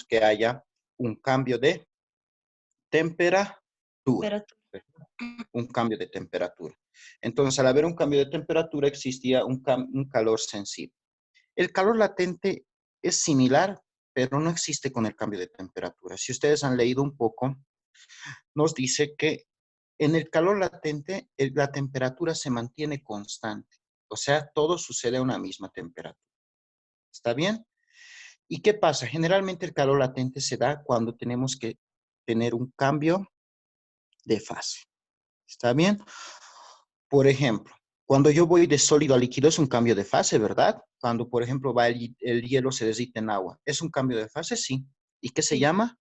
que haya un cambio de temperatura. Pero Un cambio de temperatura. Entonces, al haber un cambio de temperatura, existía un calor sensible. El calor latente es similar, pero no existe con el cambio de temperatura. Si ustedes han leído un poco, nos dice que en el calor latente, la temperatura se mantiene constante. O sea, todo sucede a una misma temperatura. ¿Está bien? ¿Y qué pasa? Generalmente el calor latente se da cuando tenemos que tener un cambio de fase. ¿Está bien? Por ejemplo, cuando yo voy de sólido a líquido es un cambio de fase, ¿verdad? Cuando, por ejemplo, va el hielo se derrite en agua. ¿Es un cambio de fase? Sí. ¿Y qué se sí, llama?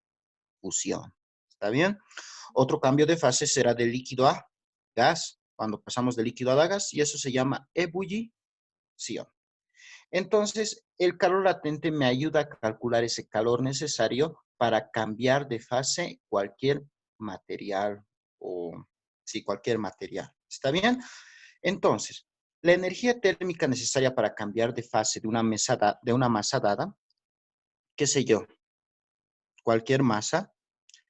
Fusión. ¿Está bien? Otro cambio de fase será de líquido a gas, cuando pasamos de líquido a gas, y eso se llama ebullición. Entonces, el calor latente me ayuda a calcular ese calor necesario para cambiar de fase cualquier material o, sí, cualquier material. ¿Está bien? Entonces, la energía térmica necesaria para cambiar de fase de una masa dada, qué sé yo, cualquier masa,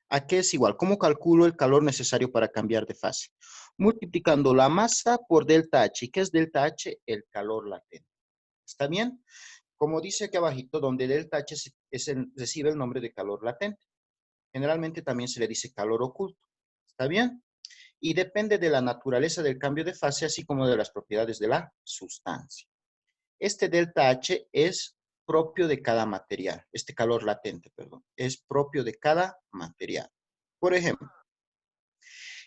¿a qué es igual? ¿Cómo calculo el calor necesario para cambiar de fase? Multiplicando la masa por delta H. ¿Y qué es delta H? El calor latente. ¿Está bien? Como dice aquí abajito, donde delta H recibe el nombre de calor latente. Generalmente también se le dice calor oculto. ¿Está bien? Y depende de la naturaleza del cambio de fase, así como de las propiedades de la sustancia. Este delta H es propio de cada material. Este calor latente, perdón, es propio de cada material. Por ejemplo,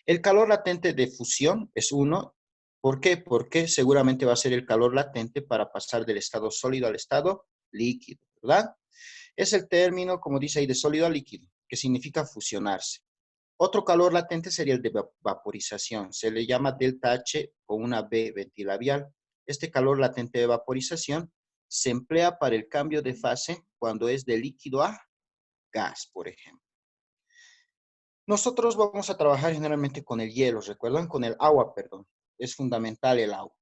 el calor latente de fusión es 1. ¿Por qué? Porque seguramente va a ser el calor latente para pasar del estado sólido al estado líquido, ¿verdad? Es el término, como dice ahí, de sólido a líquido, que significa fusionarse. Otro calor latente sería el de vaporización. Se le llama delta H con una B ventilabial. Este calor latente de vaporización se emplea para el cambio de fase cuando es de líquido a gas, por ejemplo. Nosotros vamos a trabajar generalmente con el hielo, ¿recuerdan? Con el agua, perdón. Es fundamental el agua.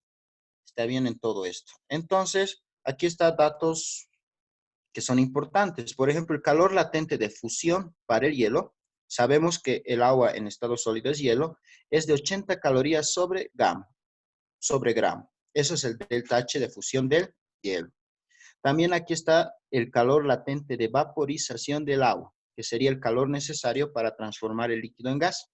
Está bien en todo esto. Entonces, aquí están datos que son importantes. Por ejemplo, el calor latente de fusión para el hielo. Sabemos que el agua en estado sólido es hielo. Es de 80 calorías sobre gramo. Eso es el delta H de fusión del hielo. También aquí está el calor latente de vaporización del agua, que sería el calor necesario para transformar el líquido en gas.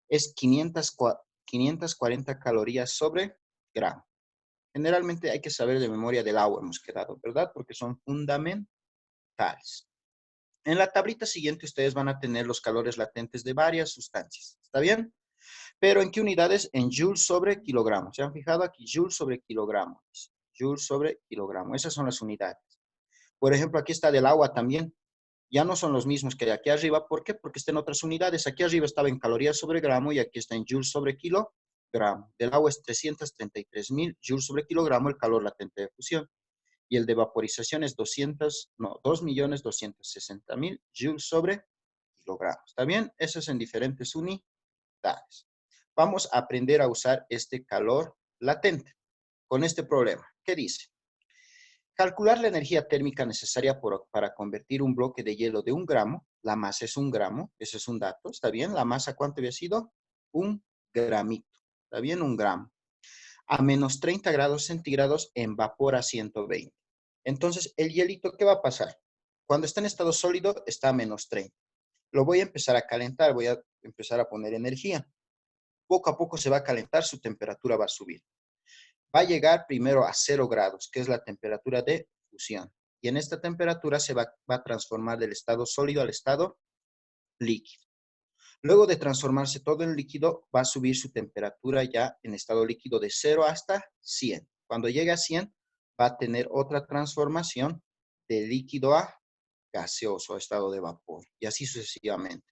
Es 540 calorías sobre gramo. Generalmente hay que saber de memoria del agua, hemos quedado, ¿verdad? Porque son fundamentales. En la tablita siguiente ustedes van a tener los calores latentes de varias sustancias. ¿Está bien? Pero ¿en qué unidades? En joules sobre kilogramo. ¿Se han fijado aquí? Joules sobre kilogramo. Joules sobre kilogramo. Esas son las unidades. Por ejemplo, aquí está del agua también. Ya no son los mismos que de aquí arriba. ¿Por qué? Porque está en otras unidades. Aquí arriba estaba en calorías sobre gramo y aquí está en joules sobre kilogramo. Del agua es 333.000 joules sobre kilogramo el calor latente de fusión. Y el de vaporización es 2.260.000 joules sobre kilogramo. ¿Está bien? Eso es en diferentes unidades. Vamos a aprender a usar este calor latente con este problema. ¿Qué dice? Calcular la energía térmica necesaria para convertir un bloque de hielo de 1 gramo. La masa es 1 gramo. Ese es un dato. ¿Está bien? ¿La masa cuánto había sido? 1 gramito. ¿Está bien? 1 gramo. A menos 30 grados centígrados en vapor a 120. Entonces, el hielito, ¿qué va a pasar? Cuando está en estado sólido, está a menos 30. Lo voy a empezar a calentar, voy a empezar a poner energía. Poco a poco se va a calentar, su temperatura va a subir. Va a llegar primero a 0 grados, que es la temperatura de fusión. Y en esta temperatura se va a transformar del estado sólido al estado líquido. Luego de transformarse todo en líquido, va a subir su temperatura ya en estado líquido de 0 hasta 100. Cuando llegue a 100, va a tener otra transformación de líquido a gaseoso, a estado de vapor, y así sucesivamente.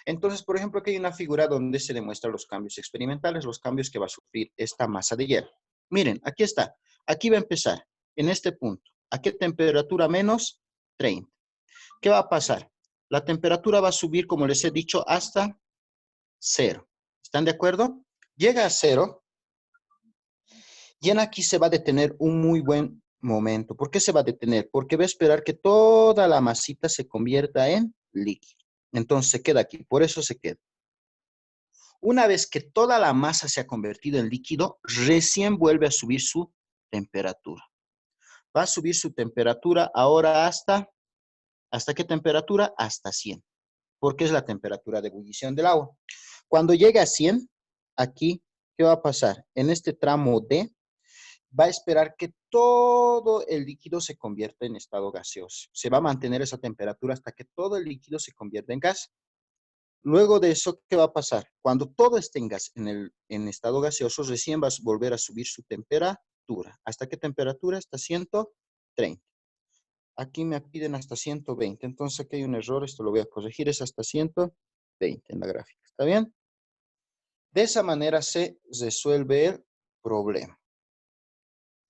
Entonces, por ejemplo, aquí hay una figura donde se demuestran los cambios experimentales, los cambios que va a sufrir esta masa de hielo. Miren, aquí está. Aquí va a empezar, en este punto. ¿A qué temperatura? Menos 30. ¿Qué va a pasar? La temperatura va a subir, como les he dicho, hasta 0. ¿Están de acuerdo? Llega a 0 y en aquí se va a detener un muy buen Momento. ¿Por qué se va a detener? Porque va a esperar que toda la masita se convierta en líquido. Entonces se queda aquí, por eso se queda. Una vez que toda la masa se ha convertido en líquido, recién vuelve a subir su temperatura. Va a subir su temperatura ahora ¿hasta qué temperatura? Hasta 100, porque es la temperatura de ebullición del agua. Cuando llegue a 100, aquí, ¿qué va a pasar? En este tramo D, va a esperar que todo el líquido se convierta en estado gaseoso. Se va a mantener esa temperatura hasta que todo el líquido se convierta en gas. Luego de eso, ¿qué va a pasar? Cuando todo esté en gas, en estado gaseoso, recién vas a volver a subir su temperatura. ¿Hasta qué temperatura? Hasta 130. Aquí me piden hasta 120. Entonces aquí hay un error, esto lo voy a corregir, es hasta 120 en la gráfica. ¿Está bien? De esa manera se resuelve el problema.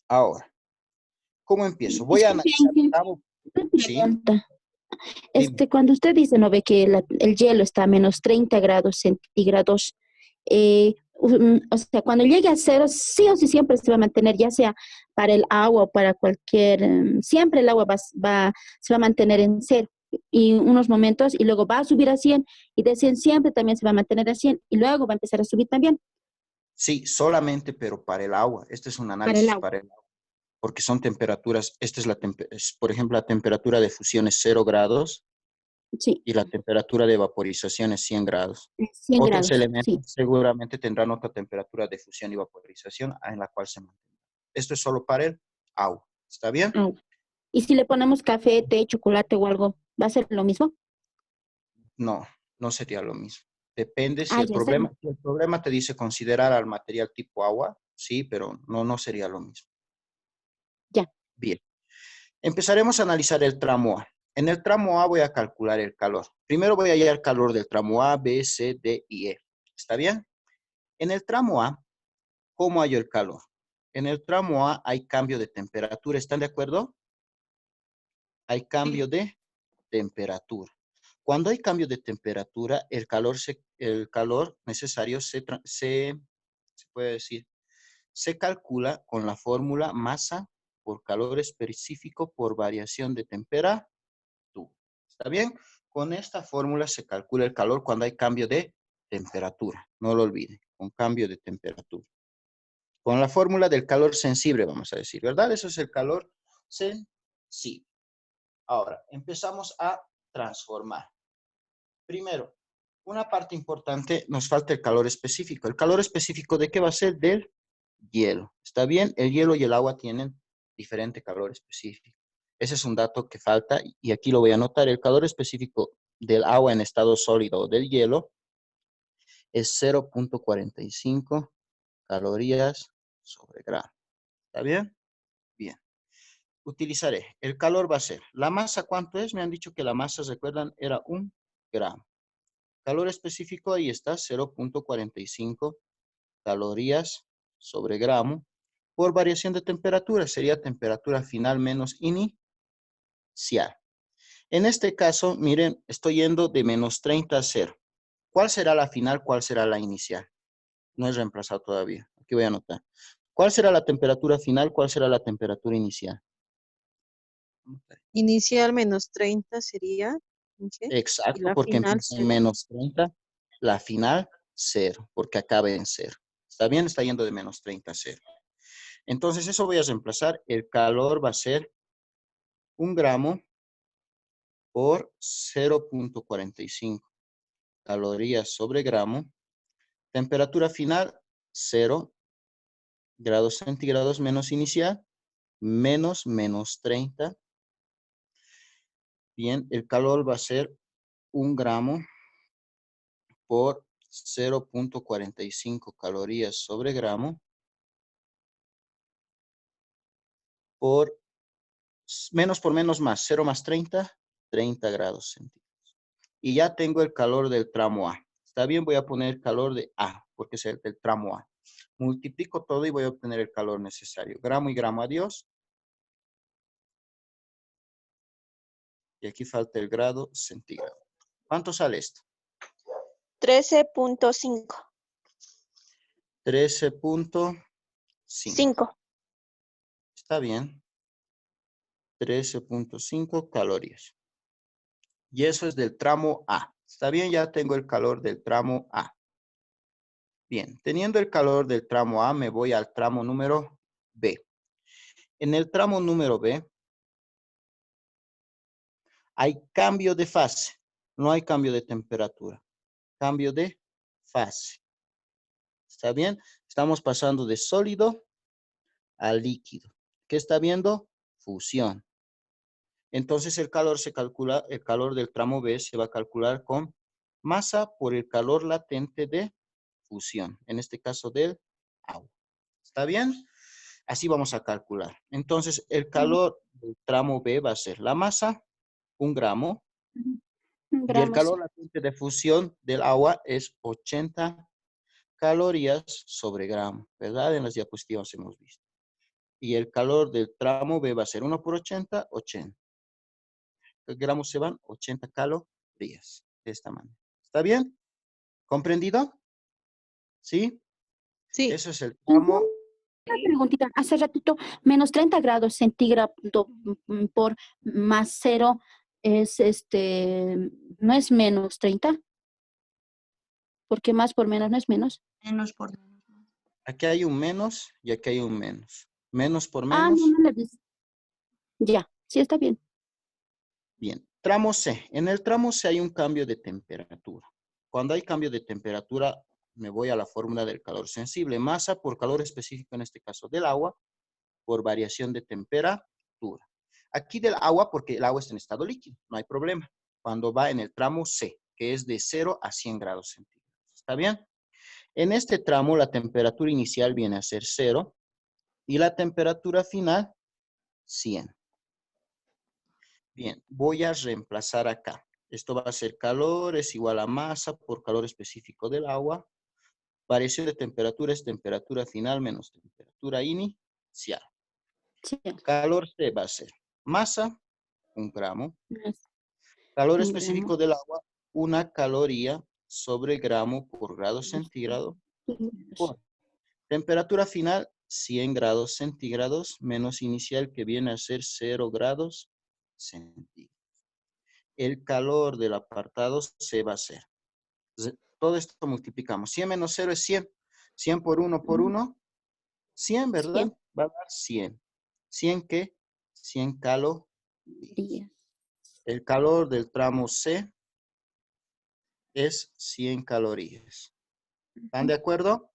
Ahora, ¿cómo empiezo? Voy a Disculpe, analizar. Ángel, una Sí, pregunta. dime. Cuando usted dice, ¿no ve que el hielo está a menos 30 grados centígrados? O sea, cuando llegue a cero, sí o sí siempre se va a mantener, ya sea para el agua o para cualquier, siempre el agua se va a mantener en cero y unos momentos y luego va a subir a 100 y de 100 siempre también se va a mantener a 100 y luego va a empezar a subir también Sí, solamente, pero para el agua. Este es un para el análisis agua. para el agua, porque son temperaturas. Esta es por ejemplo, la temperatura de fusión es 0 grados Sí, y la temperatura de vaporización es 100 grados. 100 Otros grados, sí. elementos seguramente tendrán otra temperatura de fusión y vaporización en la cual se mantiene. Esto es solo para el agua. ¿Está bien? Agua. Y si le ponemos café, té, chocolate o algo, ¿va a ser lo mismo? No, no sería lo mismo. Depende Ah, ya sé. si el problema te dice considerar al material tipo agua, sí, pero no sería lo mismo. Ya. Bien. Empezaremos a analizar el tramo A. En el tramo A voy a calcular el calor. Primero voy a hallar el calor del tramo A, B, C, D y E. ¿Está bien? En el tramo A, ¿cómo hallo el calor? En el tramo A hay cambio de temperatura. ¿Están de acuerdo? Hay cambio de temperatura. Cuando hay cambio de temperatura, el calor necesario se puede decir, se calcula con la fórmula masa por calor específico por variación de temperatura. ¿Está bien? Con esta fórmula se calcula el calor cuando hay cambio de temperatura. No lo olviden, con cambio de temperatura. Con la fórmula del calor sensible, vamos a decir, ¿verdad? Eso es el calor sensible. Ahora, empezamos a transformar. Primero, una parte importante, nos falta el calor específico. ¿El calor específico de qué va a ser? Del hielo. ¿Está bien? El hielo y el agua tienen diferente calor específico. Ese es un dato que falta y aquí lo voy a anotar. El calor específico del agua en estado sólido o del hielo es 0.45 calorías sobre gramo. ¿Está bien? Bien. Utilizaré. El calor va a ser. ¿La masa cuánto es? Me han dicho que la masa, recuerdan, era 1 gramo. Calor específico, ahí está, 0.45 calorías sobre gramo. Por variación de temperatura, sería temperatura final menos inicial. En este caso, miren, estoy yendo de menos 30 a 0. ¿Cuál será la final? ¿Cuál será la inicial? No es reemplazado todavía. Aquí voy a anotar. ¿Cuál será la temperatura final? ¿Cuál será la temperatura inicial? Inicial menos 30 sería, ¿qué? Y Exacto, la porque final empieza en 0. menos 30. La final, 0, porque acaba en 0. ¿Está bien? Está yendo de menos 30 a 0. Entonces, eso voy a reemplazar. El calor va a ser 1 gramo por 0.45 calorías sobre gramo. Temperatura final, 0 grados centígrados menos inicial, menos 30. Bien, el calor va a ser 1 gramo por 0.45 calorías sobre gramo por menos por menos más, 0 más 30, 30 grados centígrados. Y ya tengo el calor del tramo A. Está bien, voy a poner el calor de A, porque es el del tramo A. Multiplico todo y voy a obtener el calor necesario. Gramo y gramo, adiós. Y aquí falta el grado centígrado. ¿Cuánto sale esto? 13.5. 13.5. 5. Está bien. 13.5 calorías. Y eso es del tramo A. ¿Está bien? Ya tengo el calor del tramo A. Bien, teniendo el calor del tramo A, me voy al tramo número B. En el tramo número B, hay cambio de fase. No hay cambio de temperatura. Cambio de fase. ¿Está bien? Estamos pasando de sólido a líquido. ¿Qué está viendo? Fusión. Entonces el calor se calcula, el calor del tramo B se va a calcular con masa por el calor latente de fusión. En este caso del agua. ¿Está bien? Así vamos a calcular. Entonces el calor del tramo B va a ser la masa, 1 gramo. Y el Gramos, sí. calor latente de fusión del agua es 80 calorías sobre gramo, ¿verdad? En las diapositivas hemos visto. Y el calor del tramo B va a ser 1 por 80, 80. El gramos se van 80 calorías. De esta manera. ¿Está bien? ¿Comprendido? ¿Sí? Sí. Eso es el tramo. Una preguntita, hace ratito, menos 30 grados centígrados por más cero es no es menos 30, porque más por menos no es menos. Menos por menos. Aquí hay un menos y aquí hay un menos. Menos por Ah, no, menos. no le dice. Ya, sí está bien. Bien. Tramo C. En el tramo C hay un cambio de temperatura. Cuando hay cambio de temperatura, me voy a la fórmula del calor sensible. Masa por calor específico, en este caso del agua, por variación de temperatura. Aquí del agua, porque el agua está en estado líquido, no hay problema. Cuando va en el tramo C, que es de 0 a 100 grados centígrados. ¿Está bien? En este tramo, la temperatura inicial viene a ser 0 y la temperatura final, 100. Bien, voy a reemplazar acá. Esto va a ser calor es igual a masa por calor específico del agua. Variación de temperatura es temperatura final menos temperatura inicial. Sí, Calor C va a ser masa, 1 gramo. es Calor un gramo. específico del agua, 1 caloría sobre gramo por grado centígrado. Por temperatura final, 100 grados centígrados menos inicial que viene a ser 0 grados centígrados. El calor del apartado C va a ser. Todo esto multiplicamos. 100 menos 0 es 100. 100 por 1 por 1, 100, ¿verdad? 100 Va a dar 100. ¿100 qué? 100 calorías. días. El calor del tramo C es 100 calorías. ¿Están de acuerdo?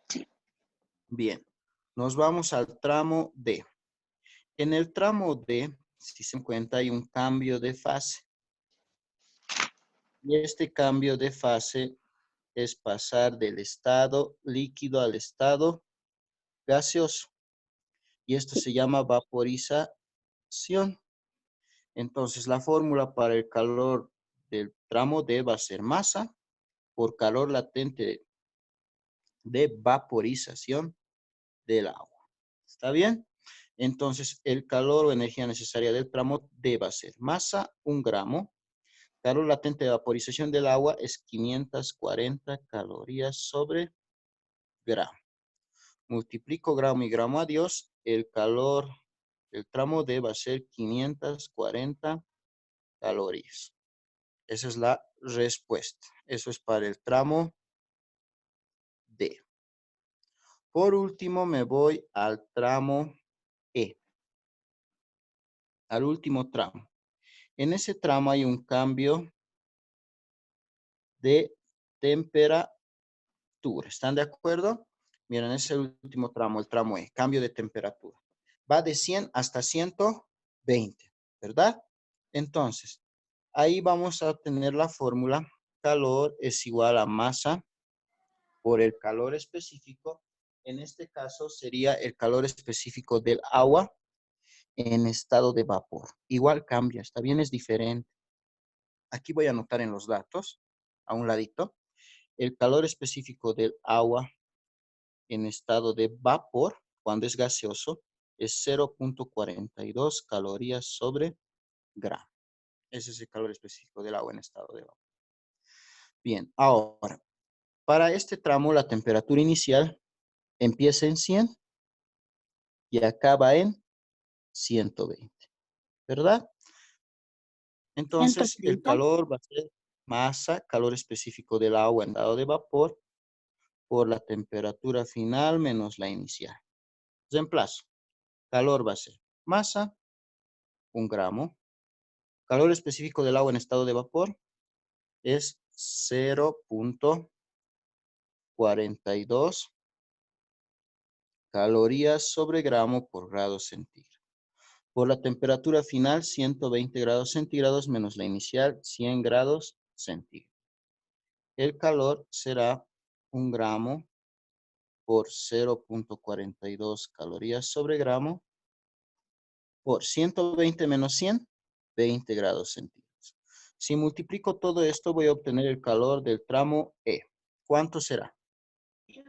Sí. Bien. Nos vamos al tramo D. En el tramo D, si se encuentra, hay un cambio de fase. Y este cambio de fase es pasar del estado líquido al estado gaseoso. Y esto se llama vaporización. Entonces, la fórmula para el calor del tramo D va a ser masa por calor latente de vaporización del agua. ¿Está bien? Entonces, el calor o energía necesaria del tramo D va a ser masa, 1 gramo. Calor latente de vaporización del agua es 540 calorías sobre gramo. Multiplico gramo y gramo a Dios. El calor del tramo D va a ser 540 calorías. Esa es la respuesta. Eso es para el tramo D. Por último, me voy al tramo E. Al último tramo. En ese tramo hay un cambio de temperatura. ¿Están de acuerdo? Miren, ese es el último tramo, el tramo E, cambio de temperatura. Va de 100 hasta 120, ¿verdad? Entonces, ahí vamos a tener la fórmula. Calor es igual a masa por el calor específico. En este caso sería el calor específico del agua en estado de vapor. Igual cambia, está bien, es diferente. Aquí voy a anotar en los datos, a un ladito, el calor específico del agua en estado de vapor, cuando es gaseoso, es 0.42 calorías sobre gramo. Ese es el calor específico del agua en estado de vapor. Bien, ahora, para este tramo la temperatura inicial empieza en 100 y acaba en 120. ¿verdad? Entonces, el 130. calor va a ser masa, calor específico del agua en estado de vapor, por la temperatura final menos la inicial. Reemplazo. Calor va a ser masa, 1 gramo. Calor específico del agua en estado de vapor es 0.42 calorías sobre gramo por grado centígrado. Por la temperatura final, 120 grados centígrados menos la inicial, 100 grados centígrados. El calor será 1 gramo por 0.42 calorías sobre gramo por 120 menos 100, 20 grados centígrados. Si multiplico todo esto, voy a obtener el calor del tramo E. ¿Cuánto será?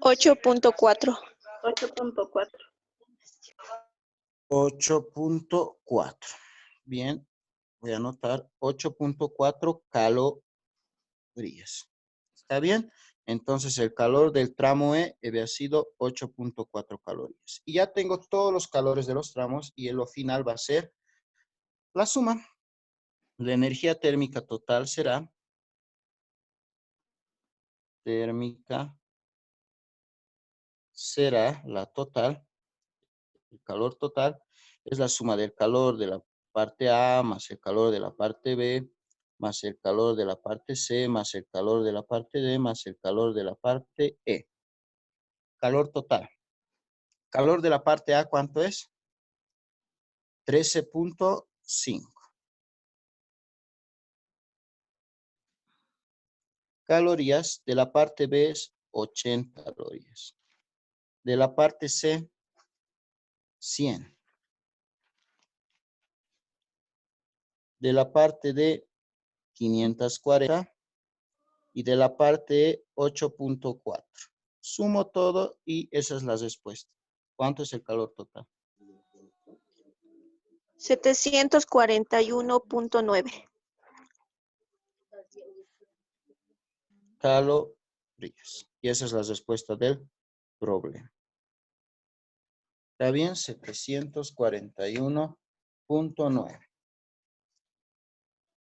8.4. 8.4. 8.4. Bien, voy a anotar 8.4 calorías. ¿Está bien? Entonces el calor del tramo E había sido 8.4 calorías. Y ya tengo todos los calores de los tramos y en lo final va a ser la suma. La energía térmica total será la total. El calor total es la suma del calor de la parte A más el calor de la parte B más el calor de la parte C más el calor de la parte D más el calor de la parte E. Calor total. Calor de la parte A, ¿cuánto es? 13.5. Calorías de la parte B es 80 calorías. De la parte C, 100. De la parte D, 540. Y de la parte E, 8.4. Sumo todo y esa es la respuesta. ¿Cuánto es el calor total? 741.9. Calorías. Y esa es la respuesta del problema. ¿Está bien? 741.9.